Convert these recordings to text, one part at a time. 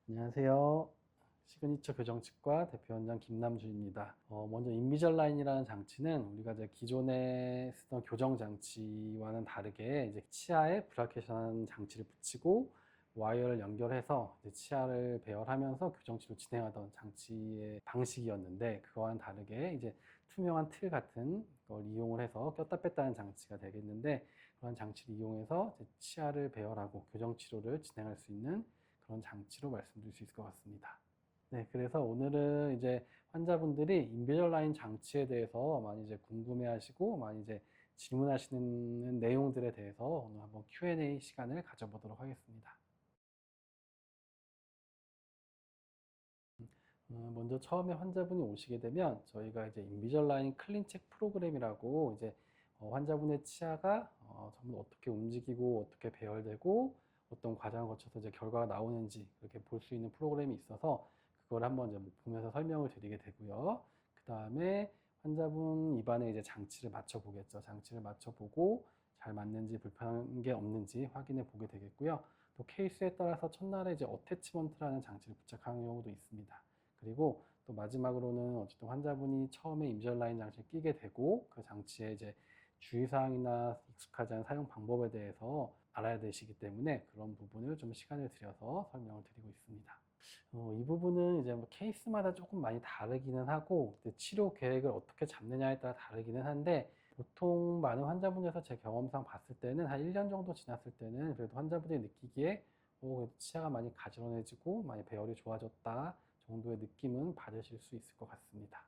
안녕하세요. 시그니처 교정치과 대표원장 김남주입니다. 먼저 인비절라인이라는 장치는 우리가 이제 기존에 쓰던 교정 장치와는 다르게 이제 치아에 브라켓이라는 장치를 붙이고 와이어를 연결해서 이제 치아를 배열하면서 교정치료 진행하던 장치의 방식이었는데, 그거와는 다르게 이제 투명한 틀 같은 걸 이용을 해서 꼈다 뺐다 하는 장치가 되겠는데, 그런 장치를 이용해서 이제 치아를 배열하고 교정치료를 진행할 수 있는 그런 장치로 말씀드릴 수 있을 것 같습니다. 네, 그래서 오늘은 이제 환자분들이 인비절라인 장치에 대해서 많이 이제 궁금해하시고 많이 이제 질문하시는 내용들에 대해서 오늘 한번 Q&A 시간을 가져보도록 하겠습니다. 먼저 처음에 환자분이 오시게 되면 저희가 이제 인비절라인 클린책 프로그램이라고 이제 환자분의 치아가 전부 어떻게 움직이고 어떻게 배열되고 어떤 과정을 거쳐서 이제 결과가 나오는지 그렇게 볼 수 있는 프로그램이 있어서 그걸 한번 이제 보면서 설명을 드리게 되고요. 그 다음에 환자분 입안에 이제 장치를 맞춰 보겠죠. 장치를 맞춰 보고 잘 맞는지 불편한 게 없는지 확인해 보게 되겠고요. 또 케이스에 따라서 첫날에 이제 어태치먼트라는 장치를 부착하는 경우도 있습니다. 그리고 또 마지막으로는 어쨌든 환자분이 처음에 인비절라인 장치를 끼게 되고 그 장치의 이제 주의사항이나 익숙하지 않은 사용 방법에 대해서 알아야 되시기 때문에 그런 부분을 좀 시간을 들여서 설명을 드리고 있습니다. 이 부분은 이제 뭐 케이스마다 조금 많이 다르기는 하고 치료 계획을 어떻게 잡느냐에 따라 다르기는 한데, 보통 많은 환자분에서 제 경험상 봤을 때는 한 1년 정도 지났을 때는 그래도 환자분이 느끼기에 그래도 치아가 많이 가지런해지고 많이 배열이 좋아졌다 정도의 느낌은 받으실 수 있을 것 같습니다.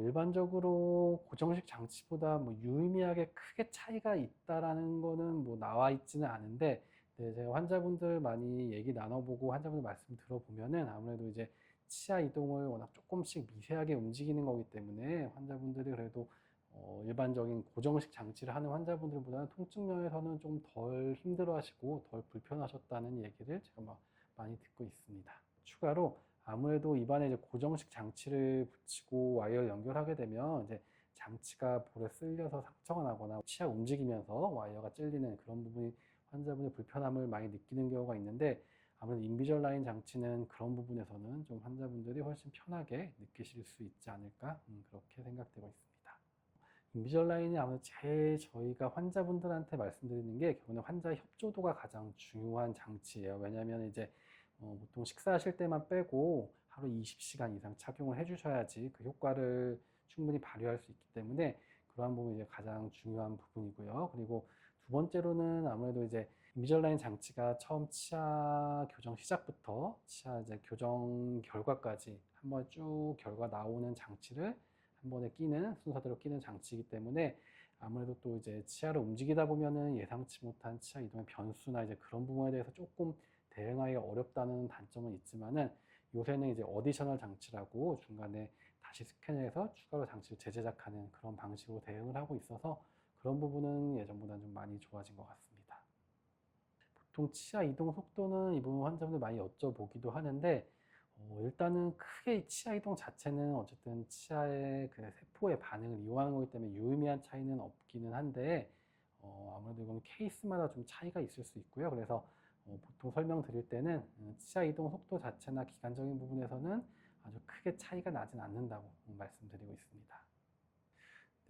일반적으로 고정식 장치보다 뭐 유의미하게 크게 차이가 있다라는 거는 뭐 나와 있지는 않은데, 네, 제가 환자분들 많이 얘기 나눠보고 환자분들 말씀 들어보면은 아무래도 이제 치아 이동을 워낙 조금씩 미세하게 움직이는 거기 때문에 환자분들이 그래도 일반적인 고정식 장치를 하는 환자분들보다는 통증 면에서는 좀 덜 힘들어하시고 덜 불편하셨다는 얘기를 제가 막 많이 듣고 있습니다. 추가로 아무래도 입안에 이제 고정식 장치를 붙이고 와이어 연결하게 되면 이제 장치가 볼에 쓸려서 상처가 나거나 치아 움직이면서 와이어가 찔리는 그런 부분이 환자분의 불편함을 많이 느끼는 경우가 있는데, 아무래도 인비절라인 장치는 그런 부분에서는 좀 환자분들이 훨씬 편하게 느끼실 수 있지 않을까 그렇게 생각되고 있습니다. 인비절라인이 아무래도 제일 저희가 환자분들한테 말씀드리는 게 결국은 환자 협조도가 가장 중요한 장치예요. 왜냐하면 이제 보통 식사하실 때만 빼고 하루 20시간 이상 착용을 해주셔야지 그 효과를 충분히 발휘할 수 있기 때문에 그러한 부분이 이제 가장 중요한 부분이고요. 그리고 두 번째로는 아무래도 이제 인비절라인 장치가 처음 치아 교정 시작부터 치아 이제 교정 결과까지 한번 쭉 결과 나오는 장치를 한 번에 끼는 순서대로 끼는 장치이기 때문에 아무래도 또 이제 치아를 움직이다 보면은 예상치 못한 치아 이동의 변수나 이제 그런 부분에 대해서 조금 대응하기가 어렵다는 단점은 있지만은, 요새는 이제 어디셔널 장치라고 중간에 다시 스캔해서 추가로 장치를 재제작하는 그런 방식으로 대응을 하고 있어서 그런 부분은 예전보다는 좀 많이 좋아진 것 같습니다. 보통 치아 이동 속도는 이 부분 환자분들 많이 여쭤보기도 하는데, 일단은 크게 치아 이동 자체는 어쨌든 치아의 그 세포의 반응을 이용하는 거기 때문에 유의미한 차이는 없기는 한데, 아무래도 이건 케이스마다 좀 차이가 있을 수 있고요. 그래서 보통 설명드릴 때는 치아 이동 속도 자체나 기간적인 부분에서는 아주 크게 차이가 나진 않는다고 말씀드리고 있습니다.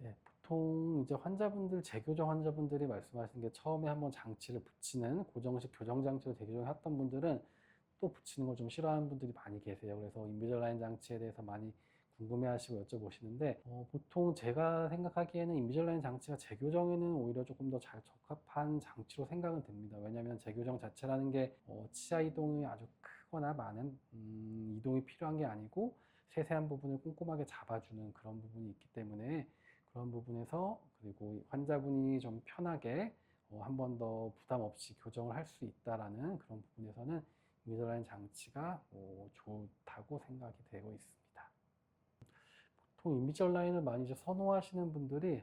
네, 보통 이제 환자분들, 재교정 환자분들이 말씀하시는 게 처음에 한번 장치를 붙이는 고정식 교정 장치로 재교정을 했던 분들은 또 붙이는 걸 좀 싫어하는 분들이 많이 계세요. 그래서 인비절라인 장치에 대해서 많이 궁금해하시고 여쭤보시는데, 보통 제가 생각하기에는 인비절라인 장치가 재교정에는 오히려 조금 더 잘 적합한 장치로 생각은 됩니다. 왜냐하면 재교정 자체라는 게 치아 이동이 아주 크거나 많은 이동이 필요한 게 아니고 세세한 부분을 꼼꼼하게 잡아주는 그런 부분이 있기 때문에, 그런 부분에서 그리고 환자분이 좀 편하게 한 번 더 부담 없이 교정을 할 수 있다라는 그런 부분에서는 인비절라인 장치가 좋다고 생각이 되고 있습니다. 보통 인비절라인을 많이 이제 선호하시는 분들이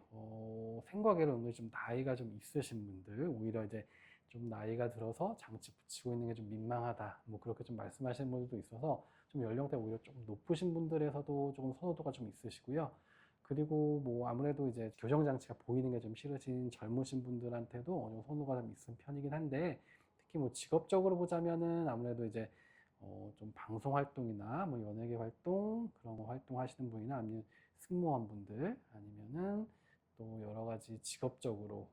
생과계로 은근히 좀 나이가 좀 있으신 분들, 오히려 이제 좀 나이가 들어서 장치 붙이고 있는 게 좀 민망하다, 뭐 그렇게 좀 말씀하시는 분들도 있어서 좀 연령대 오히려 좀 높으신 분들에서도 조금 선호도가 좀 있으시고요. 그리고 뭐 아무래도 이제 교정 장치가 보이는 게 좀 싫으신 젊으신 분들한테도 어느 정도 선호가 좀 있는 편이긴 한데, 특히 뭐 직업적으로 보자면은 아무래도 이제 좀 방송 활동이나 뭐 연예계 활동 그런 거 활동하시는 분이나 아니면 승무원 분들 아니면은 또 여러 가지 직업적으로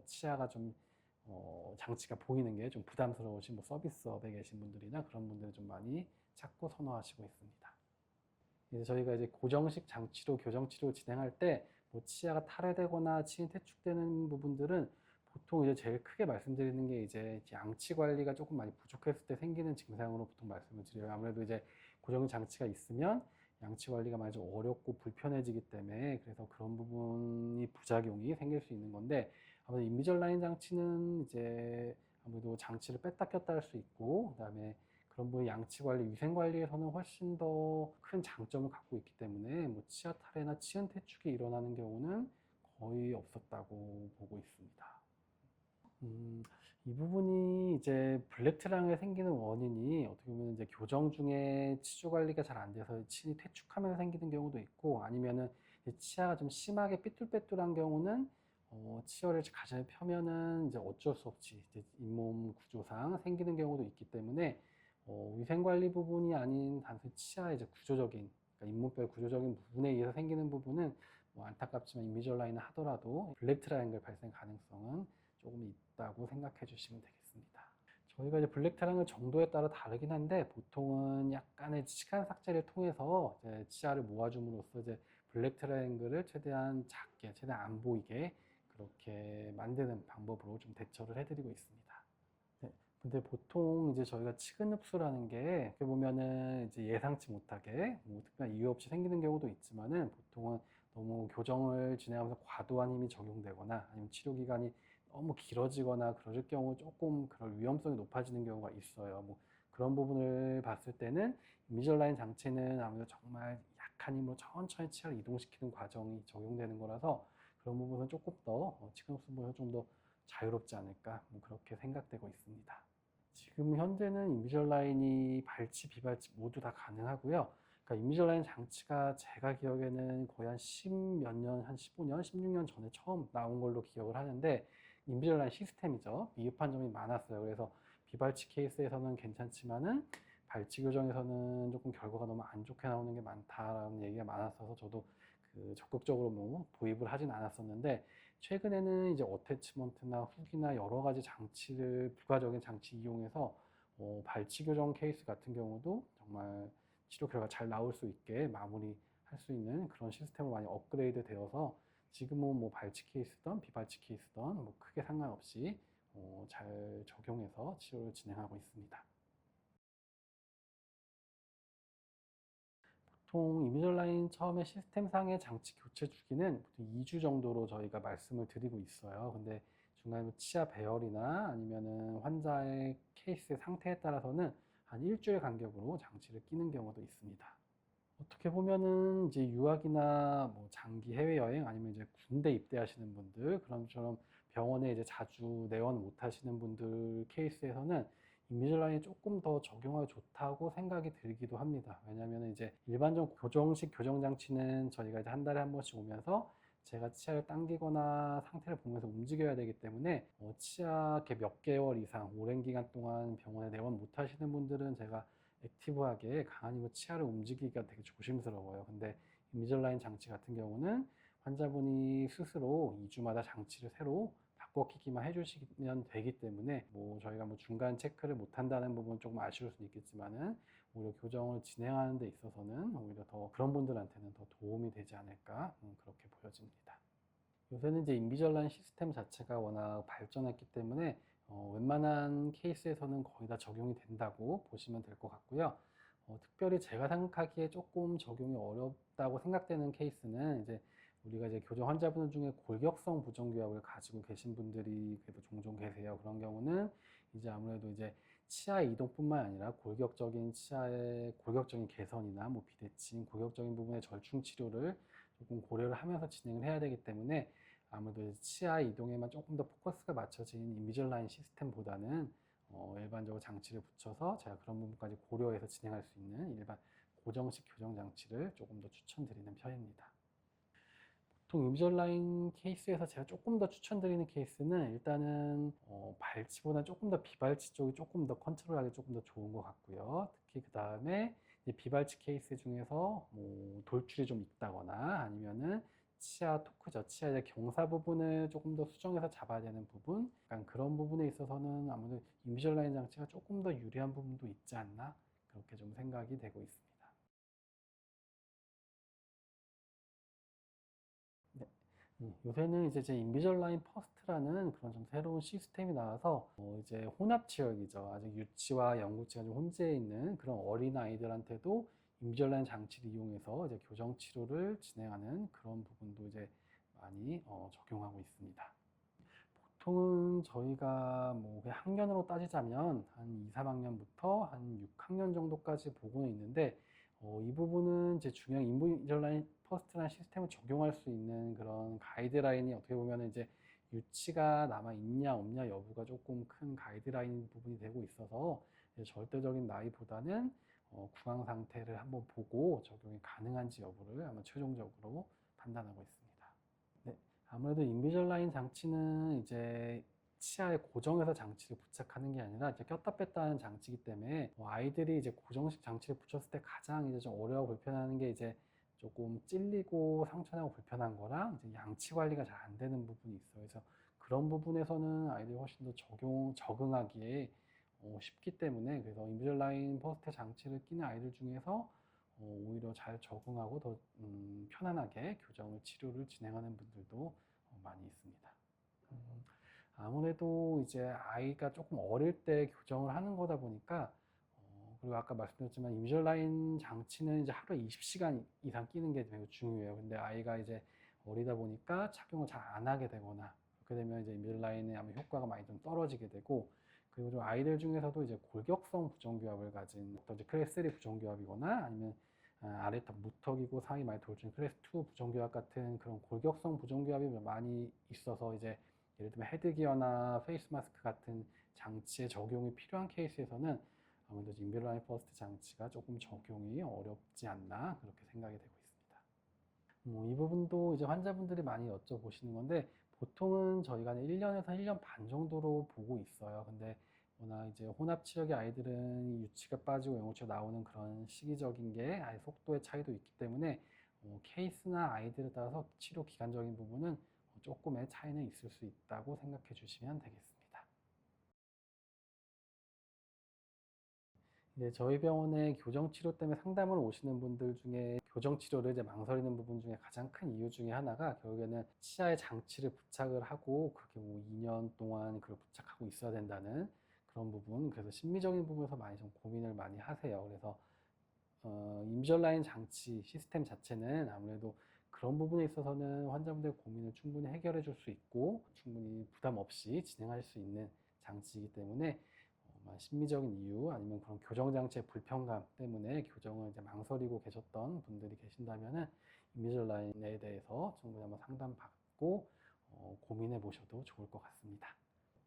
치아가 좀 장치가 보이는 게 좀 부담스러우신 뭐 서비스업에 계신 분들이나 그런 분들은 좀 많이 찾고 선호하시고 있습니다. 이제 저희가 이제 고정식 장치로 교정 치료 진행할 때 뭐 치아가 탈해되거나 치인 퇴축되는 부분들은 보통 이제 제일 크게 말씀드리는 게 이제 양치 관리가 조금 많이 부족했을 때 생기는 증상으로 보통 말씀을 드려요. 아무래도 이제 고정 장치가 있으면 양치 관리가 많이 좀 어렵고 불편해지기 때문에 그래서 그런 부분이 부작용이 생길 수 있는 건데 아무래도 인비절라인 장치는 이제 아무래도 장치를 뺐다 꼈다 할 수 있고 그다음에 그런 부분 양치 관리, 위생 관리에서는 훨씬 더 큰 장점을 갖고 있기 때문에 뭐 치아 탈해나 치은 퇴축이 일어나는 경우는 거의 없었다고 보고 있습니다. 이 부분이 이제 블랙트랑에 생기는 원인이 어떻게 보면 이제 교정 중에 치주 관리가 잘 안 돼서 치이 퇴축하면서 생기는 경우도 있고 아니면은 치아가 좀 심하게 삐뚤빼뚤한 경우는 치어를 가슴에 펴면은 이제 어쩔 수 없이 이제 잇몸 구조상 생기는 경우도 있기 때문에 위생관리 부분이 아닌 단순히 치아의 이제 구조적인 그러니까 잇몸뼈 구조적인 부분에 의해서 생기는 부분은 뭐 안타깝지만 인비절라인을 하더라도 블랙 트라이앵글 발생 가능성은 조금 있다고 생각해 주시면 되겠습니다. 저희가 이제 블랙 트라이앵글 정도에 따라 다르긴 한데 보통은 약간의 시간 삭제를 통해서 이제 치아를 모아줌으로써 이제 블랙 트라이앵글을 최대한 작게, 최대한 안 보이게 그렇게 만드는 방법으로 좀 대처를 해드리고 있습니다. 네. 근데 보통 이제 저희가 치근 흡수라는 게 어떻게 보면은 이제 예상치 못하게 뭐 특별한 이유 없이 생기는 경우도 있지만은 보통은 너무 교정을 진행하면서 과도한 힘이 적용되거나 아니면 치료 기간이 너무 길어지거나 그럴 경우 조금 그럴 위험성이 높아지는 경우가 있어요. 뭐 그런 부분을 봤을 때는 인비절라인 장치는 아무래도 정말 약한 힘으로 천천히 치아를 이동시키는 과정이 적용되는 거라서 그런 부분은 조금 더 치근 흡수보다 좀 더 자유롭지 않을까 뭐 그렇게 생각되고 있습니다. 지금 현재는 인비절라인이 발치, 비발치 모두 다 가능하고요. 그러니까 인비절라인 장치가 제가 기억에는 거의 한 10 몇 년, 한 15년, 16년 전에 처음 나온 걸로 기억을 하는데 인비절라인 시스템이죠. 미흡한 점이 많았어요. 그래서 비발치 케이스에서는 괜찮지만은 발치 교정에서는 조금 결과가 너무 안 좋게 나오는 게 많다라는 얘기가 많았어서 저도 그 적극적으로 뭐 도입을 하진 않았었는데 최근에는 이제 어태치먼트나 훅이나 여러 가지 장치를 부가적인 장치 이용해서 발치 교정 케이스 같은 경우도 정말 치료 결과 잘 나올 수 있게 마무리할 수 있는 그런 시스템으로 많이 업그레이드 되어서 지금은 뭐 발치 케이스든 비발치 비케이스든 뭐 크게 상관없이 잘 적용해서 치료를 진행하고 있습니다. 보통 이미절라인 처음에 시스템상의 장치 교체 주기는 보통 2주 정도로 저희가 말씀을 드리고 있어요. 근데 중간에 뭐 치아 배열이나 아니면은 환자의 케이스의 상태에 따라서는 한 일주일 간격으로 장치를 끼는 경우도 있습니다. 어떻게 보면은 이제 유학이나 뭐 장기 해외여행 아니면 이제 군대 입대하시는 분들 그런처럼 병원에 이제 자주 내원 못 하시는 분들 케이스에서는 인비절라인이 조금 더 적용하기 좋다고 생각이 들기도 합니다. 왜냐하면 이제 일반적 교정식 교정 장치는 저희가 이제 한 달에 한 번씩 오면서 제가 치아를 당기거나 상태를 보면서 움직여야 되기 때문에 치아 이렇게 몇 개월 이상 오랜 기간 동안 병원에 내원 못 하시는 분들은 제가 액티브하게 강한 힘으로 치아를 움직이기가 되게 조심스러워요. 근데 인비절라인 장치 같은 경우는 환자분이 스스로 2주마다 장치를 새로 바꿔 끼기만 해주시면 되기 때문에 뭐 저희가 뭐 중간 체크를 못 한다는 부분 조금 아쉬울 수는 있겠지만은 오히려 교정을 진행하는 데 있어서는 오히려 더 그런 분들한테는 더 도움이 되지 않을까 그렇게 보여집니다. 요새는 이제 인비절라인 시스템 자체가 워낙 발전했기 때문에 웬만한 케이스에서는 거의 다 적용이 된다고 보시면 될 것 같고요. 특별히 제가 생각하기에 조금 적용이 어렵다고 생각되는 케이스는 이제 우리가 이제 교정 환자분들 중에 골격성 부정교합을 가지고 계신 분들이 그래도 종종 계세요. 그런 경우는 이제 아무래도 이제 치아 이동뿐만 아니라 골격적인 치아의 골격적인 개선이나 뭐 비대칭, 골격적인 부분의 절충 치료를 조금 고려를 하면서 진행을 해야 되기 때문에 아무래도 치아 이동에만 조금 더 포커스가 맞춰진 인비절라인 시스템보다는 일반적으로 장치를 붙여서 제가 그런 부분까지 고려해서 진행할 수 있는 일반 고정식 교정 장치를 조금 더 추천드리는 편입니다. 보통 인비절라인 케이스에서 제가 조금 더 추천드리는 케이스는 일단은 발치보다 조금 더 비발치 쪽이 조금 더 컨트롤하기 조금 더 좋은 것 같고요. 특히 그 다음에 비발치 케이스 중에서 뭐 돌출이 좀 있다거나 아니면은 치아 토크죠. 치아의 경사 부분을 조금 더 수정해서 잡아야 되는 부분, 약간 그런 부분에 있어서는 아무래도 인비절라인 장치가 조금 더 유리한 부분도 있지 않나 그렇게 좀 생각이 되고 있습니다. 네. 요새는 이제 제 인비절라인 퍼스트라는 그런 좀 새로운 시스템이 나와서 이제 혼합 치료기죠. 아직 유치와 영구치가 좀 혼재해 있는 그런 어린 아이들한테도 인비절라인 장치를 이용해서 이제 교정 치료를 진행하는 그런 부분도 이제 많이 적용하고 있습니다. 보통은 저희가 뭐 그냥 학년으로 따지자면 한 2, 3학년부터 한 6학년 정도까지 보고는 있는데 이 부분은 제 중요한 인비절라인 퍼스트라는 시스템을 적용할 수 있는 그런 가이드라인이 어떻게 보면 이제 유치가 남아 있냐 없냐 여부가 조금 큰 가이드라인 부분이 되고 있어서 절대적인 나이보다는 구강 상태를 한번 보고 적용이 가능한지 여부를 아마 최종적으로 판단하고 있습니다. 네, 아무래도 인비절라인 장치는 이제 치아에 고정해서 장치를 부착하는 게 아니라 이제 꼈다 뺐다 하는 장치이기 때문에 아이들이 이제 고정식 장치를 붙였을 때 가장 이제 좀 어려워 불편하는 게 이제 조금 찔리고 상처나고 불편한 거랑 이제 양치 관리가 잘 안 되는 부분이 있어요. 그래서 그런 부분에서는 아이들이 훨씬 더 적응하기에 쉽기 때문에 그래서 인비절라인 퍼스트 장치를 끼는 아이들 중에서 오히려 잘 적응하고 더 편안하게 교정을 치료를 진행하는 분들도 많이 있습니다. 음, 아무래도 이제 아이가 조금 어릴 때 교정을 하는 거다 보니까 그리고 아까 말씀드렸지만 인비절라인 장치는 이제 하루에 20시간 이상 끼는 게 매우 중요해요. 근데 아이가 이제 어리다 보니까 착용을 잘 안 하게 되거나 그렇게 되면 이제 인비절라인의 아마 효과가 많이 좀 떨어지게 되고 그리고 좀 아이들 중에서도 이제 골격성 부정교합을 가진 어떤 이제 클래스 3 부정교합이거나 아니면 아래턱 무턱이고 상이 많이 돌진 클래스 2 부정교합 같은 그런 골격성 부정교합이 많이 있어서 이제 예를 들면 헤드기어나 페이스 마스크 같은 장치의 적용이 필요한 케이스에서는 아무래도 인비라인 퍼스트 장치가 조금 적용이 어렵지 않나 그렇게 생각이 되고 있습니다. 이 부분도 이제 환자분들이 많이 여쭤보시는 건데 보통은 저희가 1년에서 1년 반 정도로 보고 있어요. 근데 워낙 이제 혼합 치료기 아이들은 유치가 빠지고 영구치가 나오는 그런 시기적인 게 아예 속도의 차이도 있기 때문에 케이스나 아이들에 따라서 치료 기간적인 부분은 조금의 차이는 있을 수 있다고 생각해 주시면 되겠습니다. 네, 저희 병원에 교정 치료 때문에 상담을 오시는 분들 중에 교정 치료를 이제 망설이는 부분 중에 가장 큰 이유 중에 하나가 결국에는 치아에 장치를 부착을 하고 그렇게 뭐 2년 동안 그걸 부착하고 있어야 된다는 그런 부분, 그래서 심리적인 부분에서 많이 좀 고민을 많이 하세요. 그래서 인비절라인 장치 시스템 자체는 아무래도 그런 부분에 있어서는 환자분들의 고민을 충분히 해결해 줄 수 있고 충분히 부담 없이 진행할 수 있는 장치이기 때문에 심리적인 이유 아니면 그런 교정 장치의 불편감 때문에 교정을 이제 망설이고 계셨던 분들이 계신다면은 인비절라인에 대해서 충분히 한번 상담받고 고민해 보셔도 좋을 것 같습니다.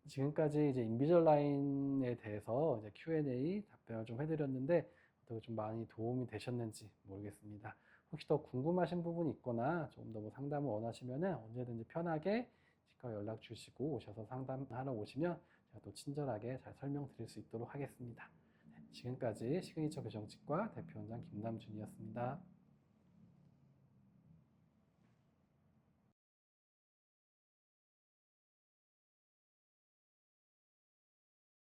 지금까지 이제 인비절라인에 대해서 이제 Q&A 답변을 좀 해드렸는데 어떻게 좀 많이 도움이 되셨는지 모르겠습니다. 혹시 더 궁금하신 부분이 있거나 조금 더 뭐 상담을 원하시면은 언제든지 편하게 치과 연락 주시고 오셔서 상담하러 오시면 제가 또 친절하게 잘 설명드릴 수 있도록 하겠습니다. 지금까지 시그니처 교정치과 대표원장 김남준이었습니다.